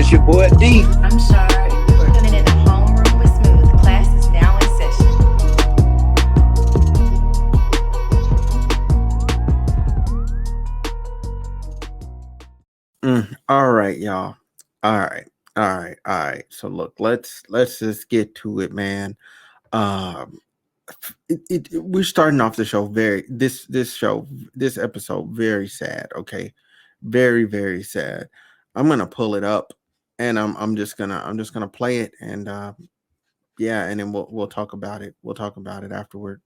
It's your boy D. I'm Shar, and you are tuning in to Homeroom with Smooth. Class is now in session. All right, y'all. All right. So look, let's just get to it, man. We're starting off the show this episode very sad. Okay, very sad. I'm gonna pull it up, and I'm just gonna play it, and yeah, and then we'll talk about it. We'll talk about it afterward.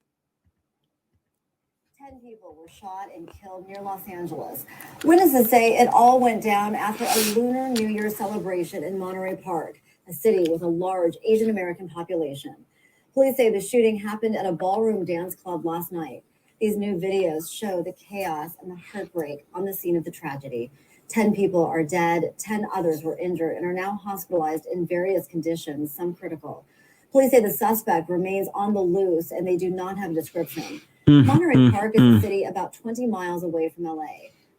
10 people were shot and killed near Los Angeles. Witnesses say it all went down after a Lunar New Year celebration in Monterey Park, a city with a large Asian American population. Police say the shooting happened at a ballroom dance club last night. These new videos show the chaos and the heartbreak on the scene of the tragedy. 10 people are dead, 10 others were injured and are now hospitalized in various conditions, some critical. Police say the suspect remains on the loose and they do not have a description. Monterey Park is a city about 20 miles away from LA.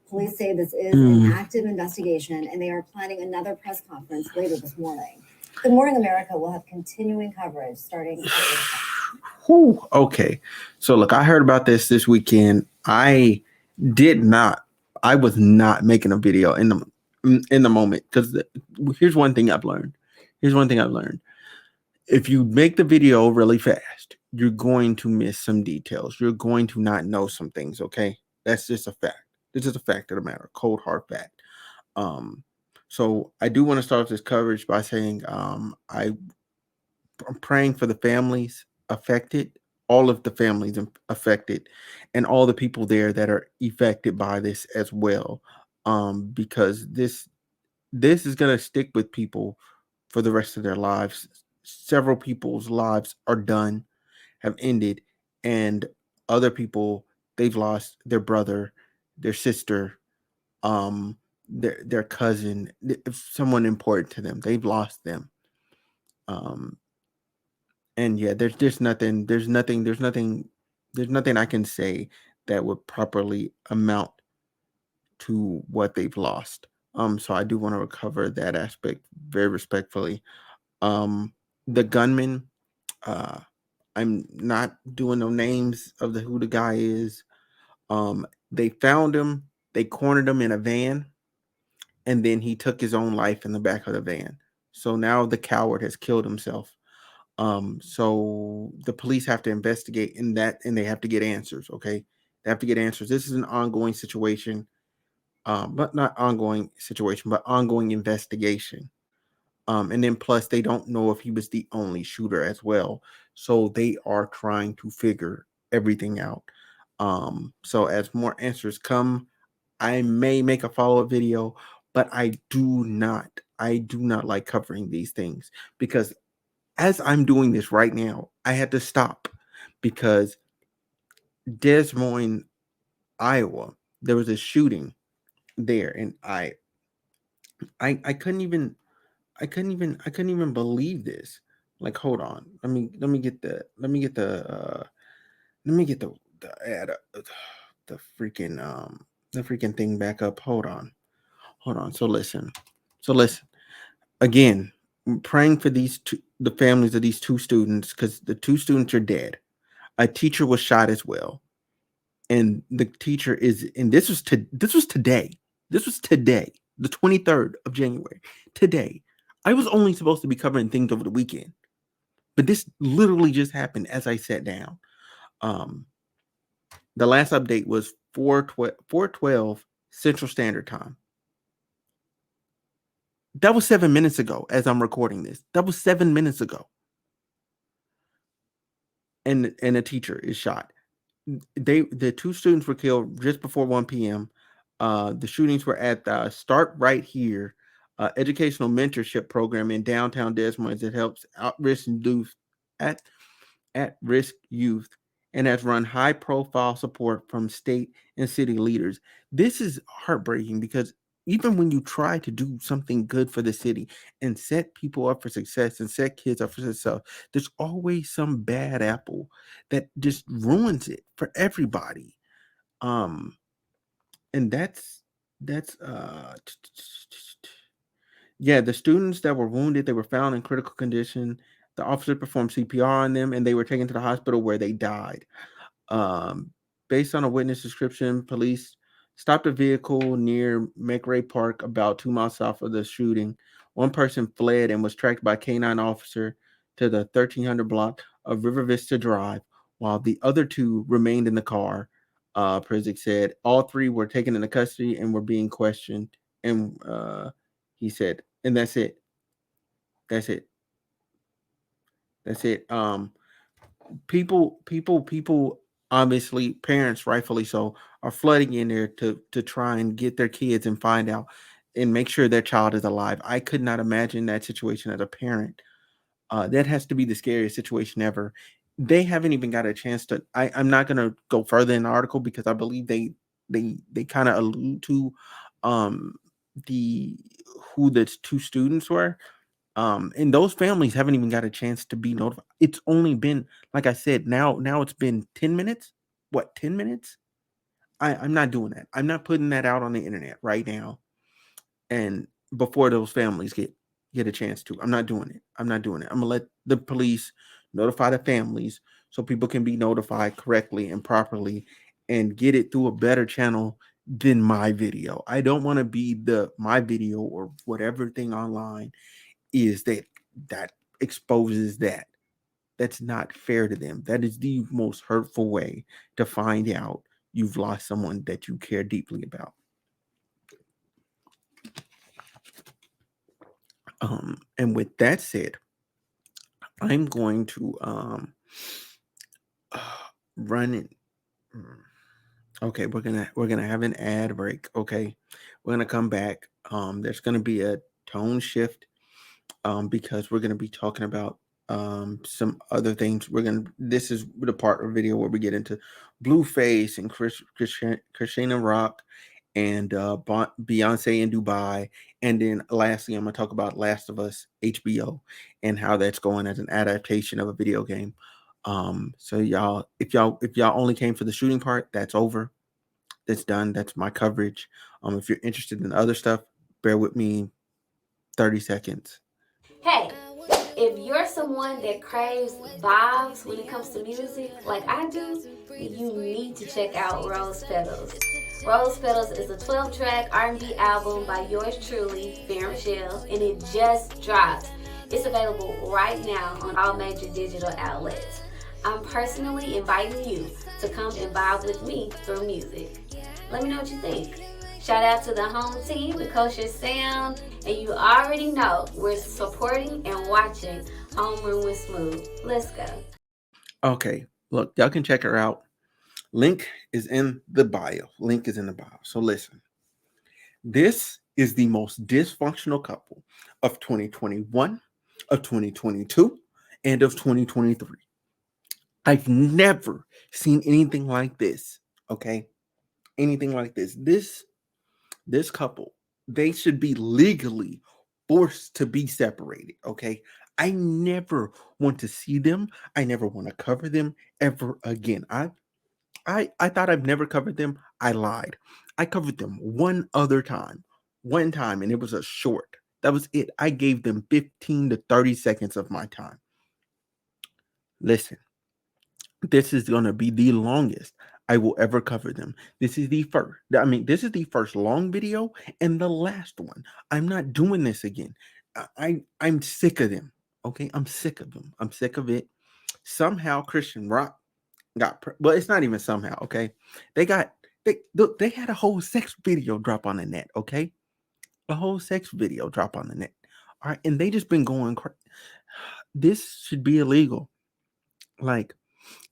Police say this is an active investigation and they are planning another press conference later this morning. Good Morning America will have continuing coverage starting. Okay, so look, I heard about this weekend. I was not making a video in the moment, because here's one thing I've learned. If you make the video really fast, you're going to miss some details. You're going to not know some things. Okay, that's just a fact. This is a fact of the matter, cold hard fact. So I do want to start this coverage by saying I'm praying for the families affected, all of the families affected, and all the people there that are affected by this as well, because this is going to stick with people for the rest of their lives. Several people's lives are done, have ended, and other people, they've lost their brother, their sister, their cousin, someone important to them. They've lost them. And yeah, there's nothing I can say that would properly amount to what they've lost. So I do want to recover that aspect very respectfully. The gunman, I'm not doing no names of who the guy is. They found him, they cornered him in a van, and then he took his own life in the back of the van. So now the coward has killed himself. So the police have to investigate in that, and they have to get answers. Okay, they have to get answers. This is an ongoing situation, but not ongoing situation, but ongoing investigation. And then plus they don't know if he was the only shooter as well. So they are trying to figure everything out. So as more answers come, I may make a follow-up video, but I do not like covering these things, because as I'm doing this right now, I had to stop because Des Moines, Iowa, there was a shooting there, and I couldn't even believe this. Like, hold on, let me get the ad, the freaking thing back up. Hold on. So listen again. I'm praying for the families of these two students, because the two students are dead. A teacher was shot as well, and the teacher is. And this was today. This was today, the 23rd of January. Today, I was only supposed to be covering things over the weekend, but this literally just happened as I sat down. The last update was 4:12 Central Standard Time. That was 7 minutes ago as I'm recording this. That was 7 minutes ago. And a teacher is shot. The two students were killed just before 1 p.m. The shootings were at the Start Right Here educational mentorship program in downtown Des Moines that helps at-risk youth, and has run high-profile support from state and city leaders. This is heartbreaking, because even when you try to do something good for the city and set people up for success and set kids up for success, there's always some bad apple that just ruins it for everybody. And that's Yeah, the students that were wounded, they were found in critical condition. The officer performed CPR on them, and they were taken to the hospital where they died. Um, Based on a witness description, police stopped a vehicle near Monterey Park, about 2 miles south of the shooting. One person fled and was tracked by a canine officer to the 1300 block of River Vista Drive, while the other two remained in the car. Prizik said all three were taken into custody and were being questioned. And he said, and that's it. That's it. That's it. People obviously, parents rightfully so, are flooding in there to try and get their kids and find out and make sure their child is alive. I could not imagine that situation as a parent. That has to be the scariest situation ever. They haven't even got a chance to. I'm not gonna go further in the article because I believe they kind of allude to um the who the two students were, and those families haven't even got a chance to be notified. It's only been, like I said, now it's been 10 minutes. What, 10 minutes? I'm not doing that. I'm not putting that out on the internet right now. And before those families get a chance to. I'm not doing it. I'm not doing it. I'm gonna let the police notify the families so people can be notified correctly and properly and get it through a better channel than my video. I don't want to be my video or whatever thing online is that exposes that. That's not fair to them. That is the most hurtful way to find out you've lost someone that you care deeply about. And with that said, I'm going to run it. Okay, we're gonna have an ad break. Okay, we're gonna come back. There's gonna be a tone shift because we're going to be talking about some other things. This is the part of the video where we get into Blueface and Chrisean Rock and Beyonce in Dubai. And then lastly, I'm going to talk about Last of Us HBO and how that's going as an adaptation of a video game. So y'all, if y'all only came for the shooting part, that's over. That's done. That's my coverage. If you're interested in other stuff, bear with me 30 seconds. Hey, if you're someone that craves vibes when it comes to music, like I do, you need to check out Rose Petals. Rose Petals is a 12-track R&B album by yours truly, Fair Michelle, and it just dropped. It's available right now on all major digital outlets. I'm personally inviting you to come and vibe with me through music. Let me know what you think. Shout out to the home team with Kosher Sound. And you already know we're supporting and watching Homeroom with Smooth. Let's go. Okay, look, y'all can check her out. Link is in the bio. Link is in the bio. So listen, this is the most dysfunctional couple of 2021, of 2022, and of 2023. I've never seen anything like this. Okay, anything like this. This couple, they should be legally forced to be separated. Okay, I never want to see them. I never want to cover them ever again. I thought I've never covered them. I lied. I covered them one time, and it was a short. That was it. I gave them 15 to 30 seconds of my time. Listen, this is going to be the longest I will ever cover them. This is the first. This is the first long video and the last one. I'm not doing this again. I'm sick of them. Okay, I'm sick of them. I'm sick of it. Somehow Christian Rock well, it's not even somehow. Okay, they had a whole sex video drop on the net. Okay, a whole sex video drop on the net. All right, and they just been going. This should be illegal. Like,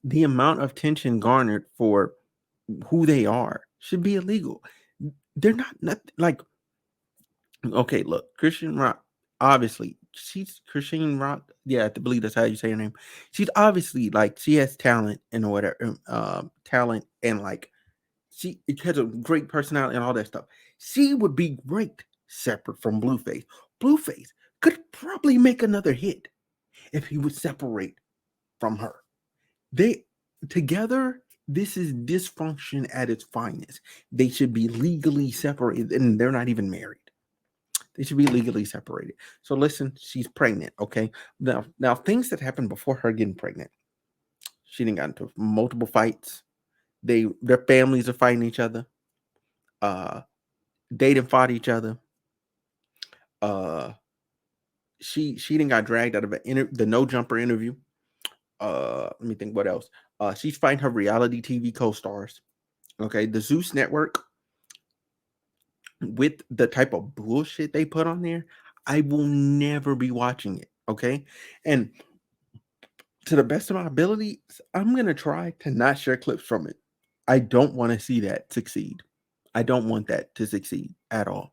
the amount of tension garnered for who they are should be illegal. They're not like, okay, look, Christian Rock, obviously, she's Christian Rock. Yeah, I believe that's how you say her name. She's obviously, like, she has talent and whatever, talent, and like she has a great personality and all that stuff. She would be great separate from Blueface. Blueface could probably make another hit if he would separate from her. They together, this is dysfunction at its finest. They should be legally separated, and they're not even married. They should be legally separated. So listen, she's pregnant. Okay. Now things that happened before her getting pregnant. She didn't got into multiple fights. Their families are fighting each other. They done fought each other. She didn't got dragged out of the No Jumper interview. Let me think what else. She's fighting her reality TV co-stars. Okay, the Zeus Network, with the type of bullshit they put on there, I will never be watching it. Okay, and to the best of my ability, I'm gonna try to not share clips from it. I don't want to see that succeed. I don't want that to succeed at all.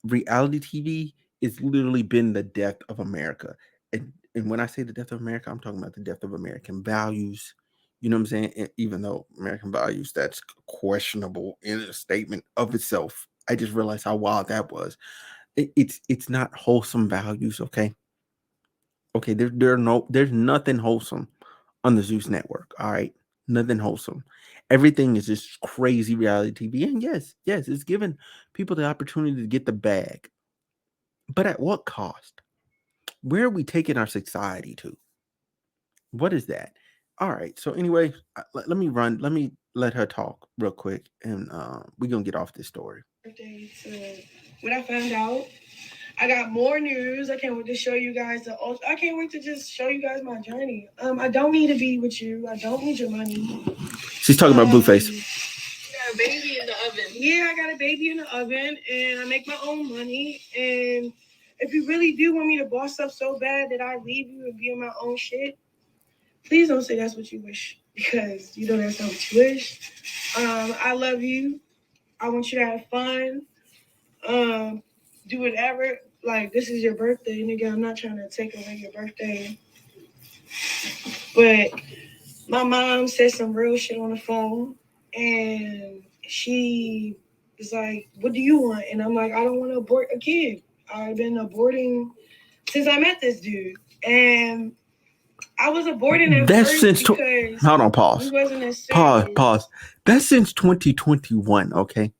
Reality TV has literally been the death of America. And when I say the death of America, I'm talking about the death of American values. You know what I'm saying? And even though American values, that's questionable in a statement of itself. I just realized how wild that was. It's not wholesome values, okay? Okay, there's nothing wholesome on the Zeus Network. All right. Nothing wholesome. Everything is just crazy reality TV. And yes, it's giving people the opportunity to get the bag. But at what cost? Where are we taking our society to? What is that? All right. So anyway, let me run. Let me let her talk real quick, and we're gonna get off this story. When I found out, I got more news. I can't wait to show you guys I can't wait to just show you guys my journey. I don't need to be with you. I don't need your money. She's talking about Blueface. Got a baby in the oven. Yeah, I got a baby in the oven, and I make my own money. And if you really do want me to boss up so bad that I leave you and be on my own shit, please don't say that's what you wish, because you know that's not what you wish. I love you. I want you to have fun. Do whatever. Like, this is your birthday, nigga. I'm not trying to take away your birthday. But my mom said some real shit on the phone, and she was like, what do you want? And I'm like, I don't want to abort a kid. I've been aborting since I met this dude. And I was aborting at That's first since because hold on, pause. he wasn't as serious. Pause. That's since 2021, okay?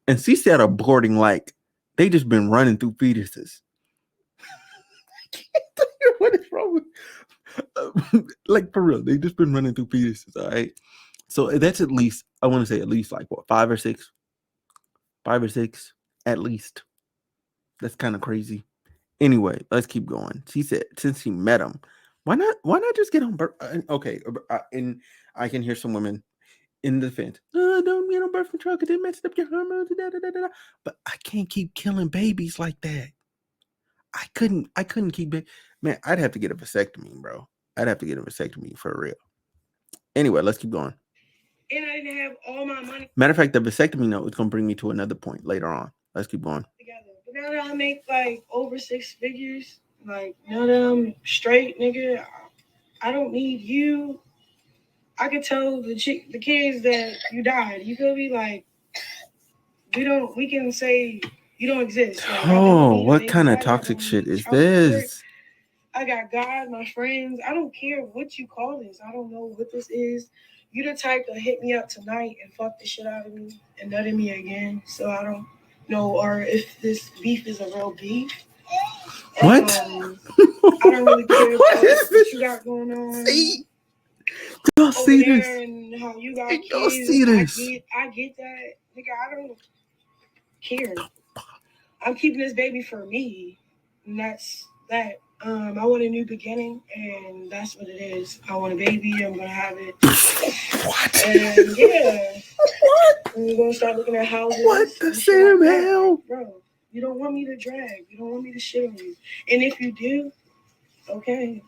And she said aborting like they just been running through fetuses. What is wrong with like, for real, they just been running through fetuses, all right? So that's at least, I want to say at least like what, 5 or 6? 5 or 6 at least. That's kind of crazy. Anyway, let's keep going. She said since he met him, why not just get on birth? Okay, and I can hear some women in the defense. Don't get on birth control because it messed up your hormones. Da, da, da, da. But I can't keep killing babies like that. I couldn't keep it. Man, I'd have to get a vasectomy, bro. I'd have to get a vasectomy for real. Anyway, let's keep going. And I didn't have all my money. Matter of fact, the vasectomy note is gonna bring me to another point later on. Let's keep going. Together. But now that I make like over 6 figures, like now that I'm straight, nigga, I don't need you. I could tell the kids that you died. You feel me? Like, we can say you don't exist. Like, oh, what kind of toxic shit is this? I got God, my friends. I don't care what you call this. I don't know what this is. You the type to hit me up tonight and fuck the shit out of me and nut in me again. So I don't know, or if this beef is a real beef. What? I don't really care what you got going on. See? Y'all see this? And how you got kids. Y'all see this? I get that. Nigga, I don't care. I'm keeping this baby for me. And that's that. I want a new beginning, and that's what it is. I want a baby. I'm gonna have it. What? And yeah. What? And we're gonna start looking at houses. What the same hell? Bro, you don't want me to drag. You don't want me to shit on you. And if you do, okay.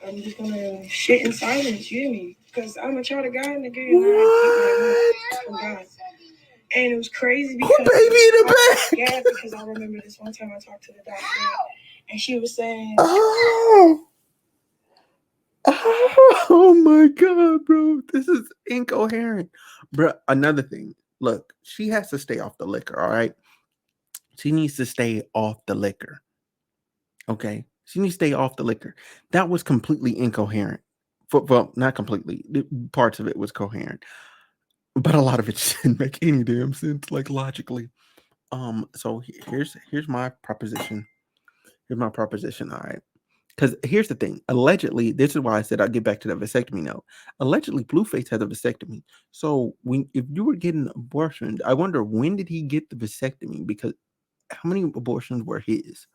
I'm just gonna shit in silence, you hear me? Because I'm a child of God, nigga. And I keep my word from God. And it was crazy because baby in the back. Yeah, because I remember this one time I talked to the doctor, and she was saying, oh my God, bro. This is incoherent. Bro, another thing. Look, she has to stay off the liquor, all right? She needs to stay off the liquor. Okay? She needs to stay off the liquor. That was completely incoherent. Well, not completely. Parts of it was coherent. But a lot of it didn't make any damn sense, like logically. So here's my proposition. Here's my proposition. All right. Because here's the thing. Allegedly, this is why I said I'll get back to the vasectomy note. Allegedly, Blueface had a vasectomy. So if you were getting abortions, I wonder, when did he get the vasectomy? Because how many abortions were his?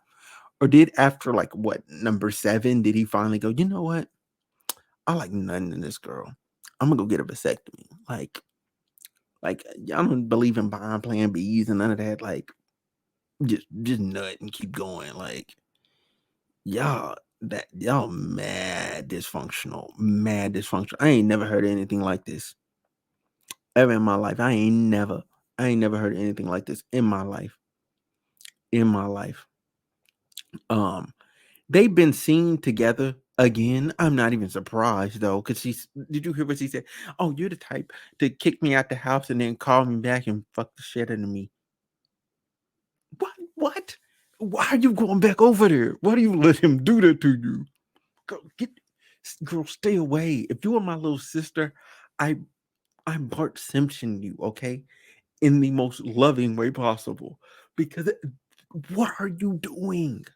Or did, after like what, number 7, did he finally go, you know what? I like nothing in this girl. I'm gonna go get a vasectomy. Like I don't believe in buying Plan Bs and none of that. Like just nut and keep going. Like y'all mad dysfunctional. Mad dysfunctional. I ain't never heard anything like this ever in my life. I ain't never heard anything like this in my life. In my life. They've been seen together again. I'm not even surprised though, because did you hear what she said? Oh, you're the type to kick me out the house and then call me back and fuck the shit out of me. What? Why are you going back over there? Why do you let him do that to you? Girl, stay away. If you were my little sister, I'm Bart Simpson you, okay? In the most loving way possible. Because what are you doing?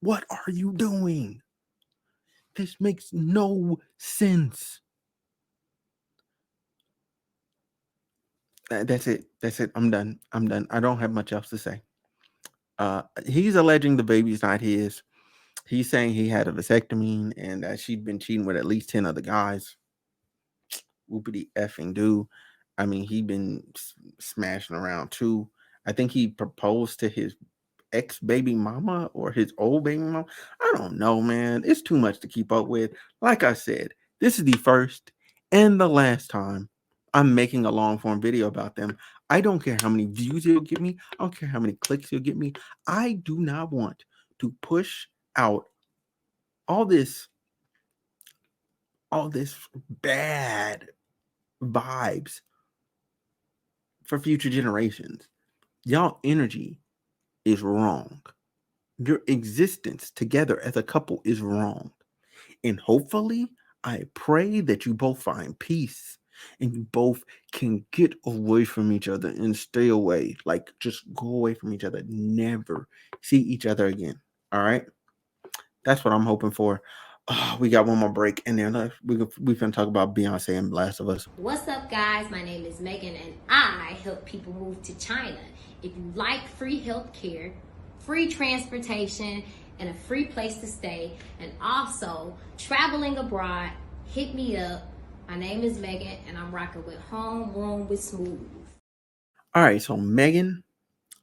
What are you doing? This makes no sense. That's it. I'm done. I don't have much else to say. He's alleging the baby's not his. He's saying he had a vasectomy and that she'd been cheating with at least 10 other guys. Whoopity effing do. I mean, he been smashing around too. I think he proposed to his ex baby mama or his old baby mama. I don't know, man. It's too much to keep up with. Like I said, this is the first and the last time I'm making a long form video about them. I don't care how many views you'll get me. I don't care how many clicks you'll get me. I do not want to push out all this bad vibes for future generations. Y'all energy is wrong. Your existence together as a couple is wrong. And hopefully, I pray that you both find peace and you both can get away from each other and stay away. Like, just go away from each other. Never see each other again. All right? That's what I'm hoping for. We got one more break, and then we can talk about Beyonce and Last of Us. What's up, guys? My name is Megan, and I help people move to China. If you like free health care, free transportation, and a free place to stay, and also traveling abroad, hit me up. My name is Megan, and I'm rocking with Homeroom with Smooth. All right, so Megan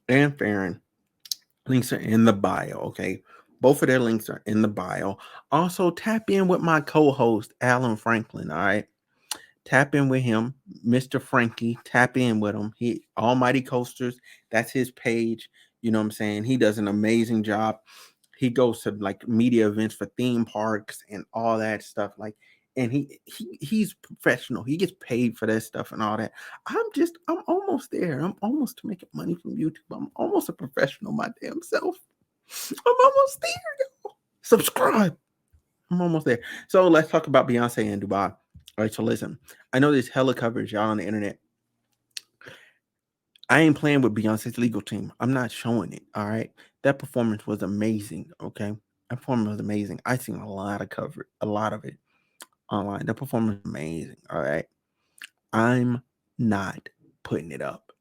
and Farron, links are in the bio, okay? Both of their links are in the bio. Also, tap in with my co-host, Alan Franklin, all right? Tap in with him, Mr. Frankie. Tap in with him. He Almighty Coasters, that's his page. You know what I'm saying? He does an amazing job. He goes to like media events for theme parks and all that stuff. Like, and he's professional. He gets paid for that stuff and all that. I'm almost there. I'm almost to making money from YouTube. I'm almost a professional my damn self. I'm almost there, y'all. Subscribe. I'm almost there. So let's talk about Beyonce in Dubai. All right, so listen. I know there's hella coverage, y'all, on the internet. I ain't playing with Beyonce's legal team. I'm not showing it. All right. That performance was amazing. Okay. That performance was amazing. I seen a lot of coverage, a lot of it online. That performance was amazing. All right. I'm not putting it up.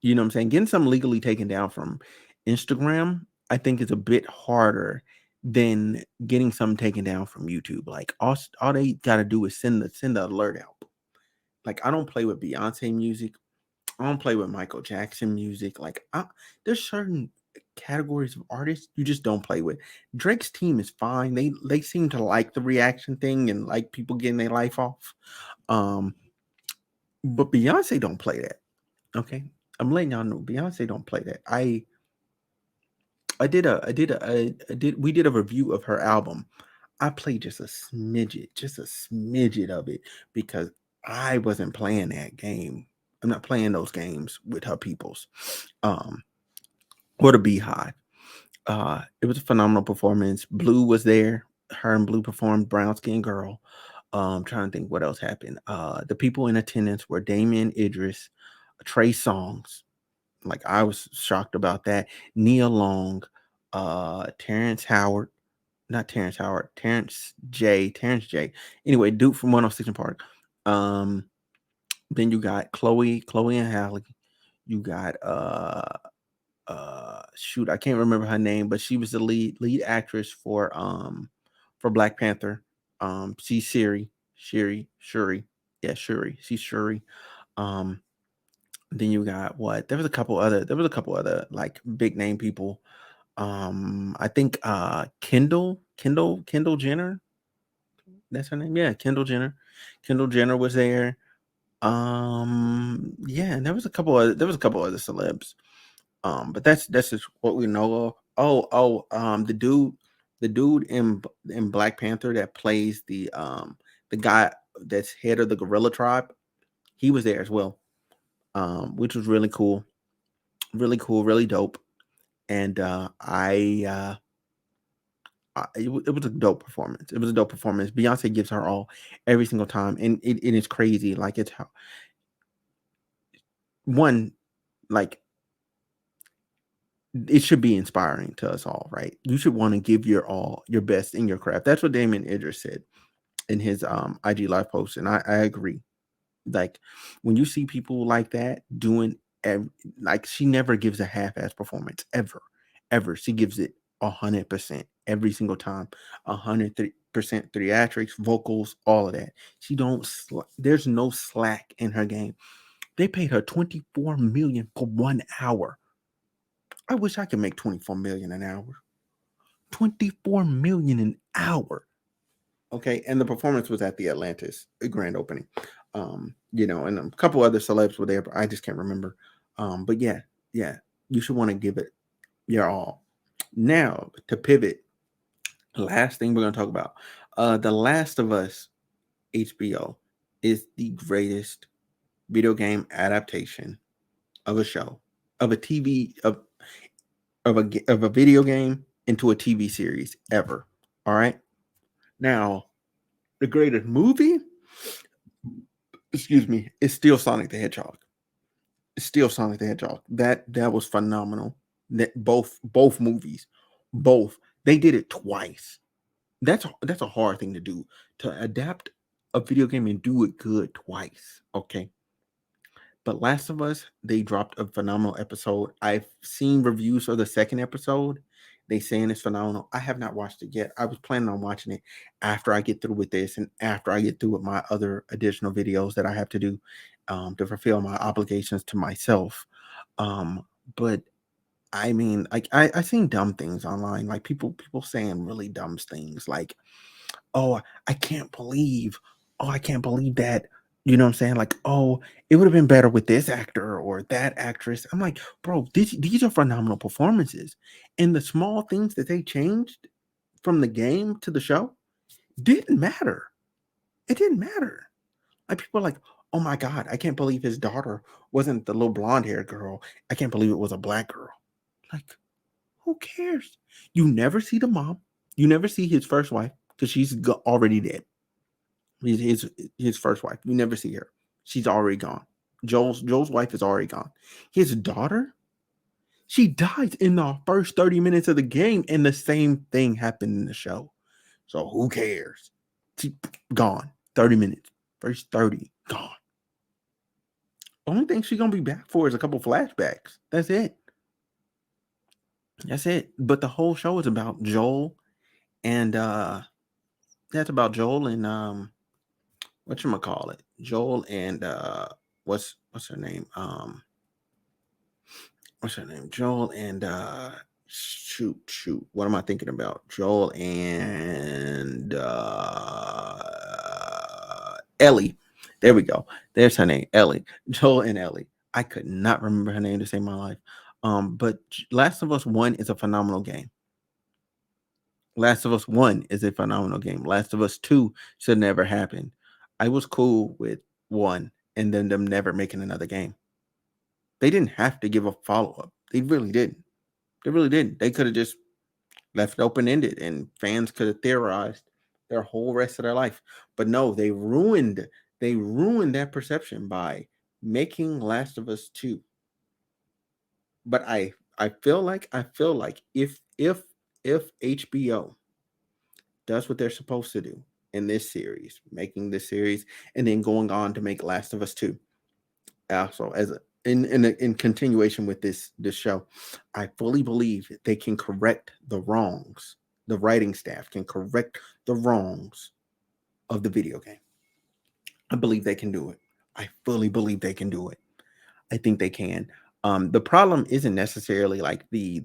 You know what I'm saying? Getting something legally taken down from Instagram, I think, is a bit harder than getting something taken down from YouTube. Like all they gotta do is send the alert out. Like, I don't play with Beyonce music. I don't play with Michael Jackson music. Like, there's certain categories of artists you just don't play with. Drake's team is fine. They seem to like the reaction thing and like people getting their life off. But Beyonce don't play that. Okay, I'm letting y'all know Beyonce don't play that. We did a review of her album. I played just a smidget of it because I wasn't playing that game. I'm not playing those games with her peoples. Or the Beehive. It was a phenomenal performance. Blue was there. Her and Blue performed Brown Skin Girl. Trying to think what else happened. The people in attendance were Damien Idris, Trey Songz. Like I was shocked about that. Nia Long, Terrence Howard, not Terrence Howard, Terrence J. Anyway, dude from 106 and Park. Then you got Chloe and Halle. You got shoot, I can't remember her name, but she was the lead actress for Black Panther. She's Shuri. Yeah, Shuri. She's Shuri. Then you got what? There was a couple other like big name people. I think Kendall Jenner. That's her name. Yeah, Kendall Jenner. Kendall Jenner was there. Yeah, and there was a couple other celebs. But that's just what we know of. The dude in Black Panther that plays the guy that's head of the gorilla tribe, he was there as well. Which was really cool, really dope. And it was a dope performance. It was a dope performance. Beyonce gives her all every single time, and it is crazy. Like it's how one like it should be inspiring to us all, right? You should want to give your all, your best in your craft. That's what Damon Idris said in his IG live post, and I agree. Like when you see people like that doing, like she never gives a half-ass performance ever. She gives it 100% every single time, 100% theatrics, vocals, all of that. She don't. There's no slack in her game. They paid her $24 million for 1 hour. I wish I could make $24 million an hour. $24 million an hour. Okay, and the performance was at the Atlantis grand opening. And a couple other celebs were there, but I just can't remember. But yeah, you should want to give it your all. Now to pivot, last thing we're gonna talk about, The Last of Us HBO is the greatest video game adaptation of a show, of a TV of a video game into a TV series ever. All right. Now, the greatest movie, excuse me, is still Sonic the Hedgehog. It's still Sonic the Hedgehog. That was phenomenal. That both movies, they did it twice. That's a hard thing to do, to adapt a video game and do it good twice. Okay. But Last of Us, they dropped a phenomenal episode. I've seen reviews for the second episode. They saying it's phenomenal. I have not watched it yet. I was planning on watching it after I get through with this and after I get through with my other additional videos that I have to do to fulfill my obligations to myself. But I mean, like I seen dumb things online, like people saying really dumb things, like, oh, I can't believe, I can't believe that. You know what I'm saying? Like, oh, it would have been better with this actor or that actress. I'm like, bro, these are phenomenal performances. And the small things that they changed from the game to the show didn't matter. It didn't matter. Like people are like, oh my God, I can't believe his daughter wasn't the little blonde haired girl. I can't believe it was a black girl. Like, who cares? You never see the mom. You never see his first wife because she's already dead. His first wife. You never see her. She's already gone. Joel's wife is already gone. His daughter, she dies in the first 30 minutes of the game, and the same thing happened in the show. So who cares? She gone. 30 minutes. First 30, gone. Only thing she's gonna be back for is a couple flashbacks. That's it. But the whole show is about Joel and that's about Joel and whatchamacallit? Joel and what's her name? What's her name? Joel and shoot. What am I thinking about? Joel and Ellie. There we go. There's her name, Ellie. Joel and Ellie. I could not remember her name to save my life. But Last of Us 1 is a phenomenal game. Last of Us 1 is a phenomenal game. Last of Us 2 should never happen. I was cool with 1 and then them never making another game. They didn't have to give a follow-up. They really didn't. They could have just left it open-ended and fans could have theorized their whole rest of their life. But no, they ruined that perception by making Last of Us 2. But I feel like if HBO does what they're supposed to do in this series, making this series, and then going on to make Last of Us 2, also as a in continuation with this show, I fully believe they can correct the wrongs. The writing staff can correct the wrongs of the video game. I believe they can do it. I fully believe they can do it. I think they can. The problem isn't necessarily like the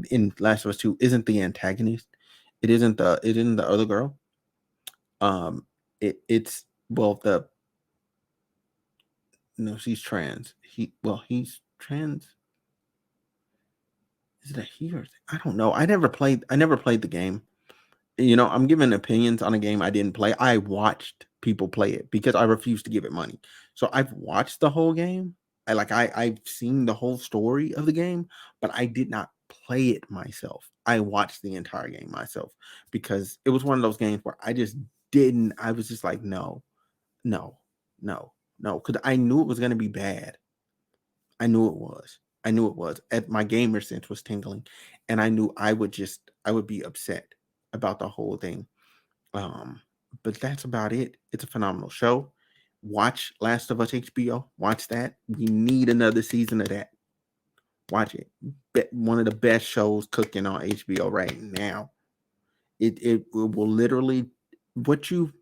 in Last of Us 2 isn't the antagonist. It isn't the other girl. It's well the no, she's trans. He's trans. Is it a he or I don't know. I never played the game. I'm giving opinions on a game I didn't play. I watched people play it because I refused to give it money. So I've watched the whole game. I've seen the whole story of the game, but I did not play it myself. I watched the entire game myself because it was one of those games where I just didn't. I was just like, no, no, no, no, because I knew it was going to be bad. I knew it was. I knew it was. My gamer sense was tingling, and I knew I would be upset about the whole thing. But that's about it. It's a phenomenal show. Watch Last of Us HBO. Watch that. We need another season of that. Watch it. One of the best shows cooking on HBO right now. It will literally what you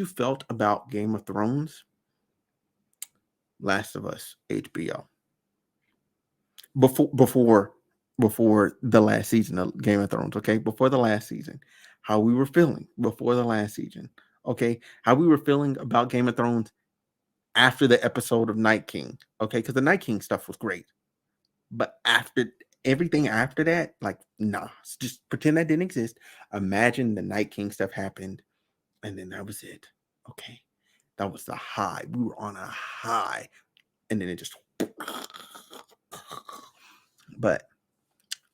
felt about Game of Thrones. Last of Us HBO. Before the last season of Game of Thrones, okay? Before the last season, how we were feeling before the last season, okay? How we were feeling about Game of Thrones after the episode of Night King, okay? Because the Night King stuff was great, but after everything after that, like, nah, just pretend that didn't exist. Imagine the Night King stuff happened, and then that was it, okay? That was the high. We were on a high, and then it just. But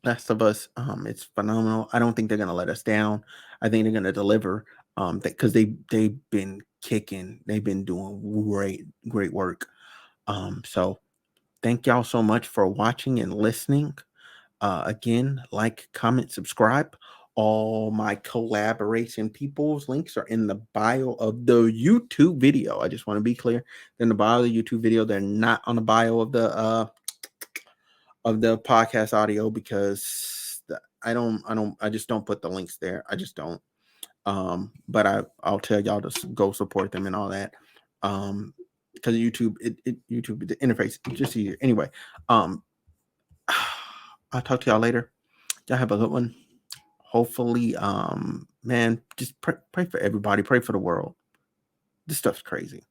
Last of Us, it's phenomenal. I don't think they're gonna let us down. I think they're gonna deliver. Because they've been kicking, they've been doing great work. So thank y'all so much for watching and listening. Again, like, comment, subscribe. All my collaboration people's links are in the bio of the YouTube video. I just want to be clear. They're in the bio of the YouTube video. They're not on the bio of the podcast audio because I just don't put the links there. I just don't. But I'll tell y'all to go support them and all that. Because YouTube, YouTube, the interface, it's just easier. Anyway, I'll talk to y'all later. Y'all have a good one. Hopefully, man, just pray for everybody. Pray for the world. This stuff's crazy.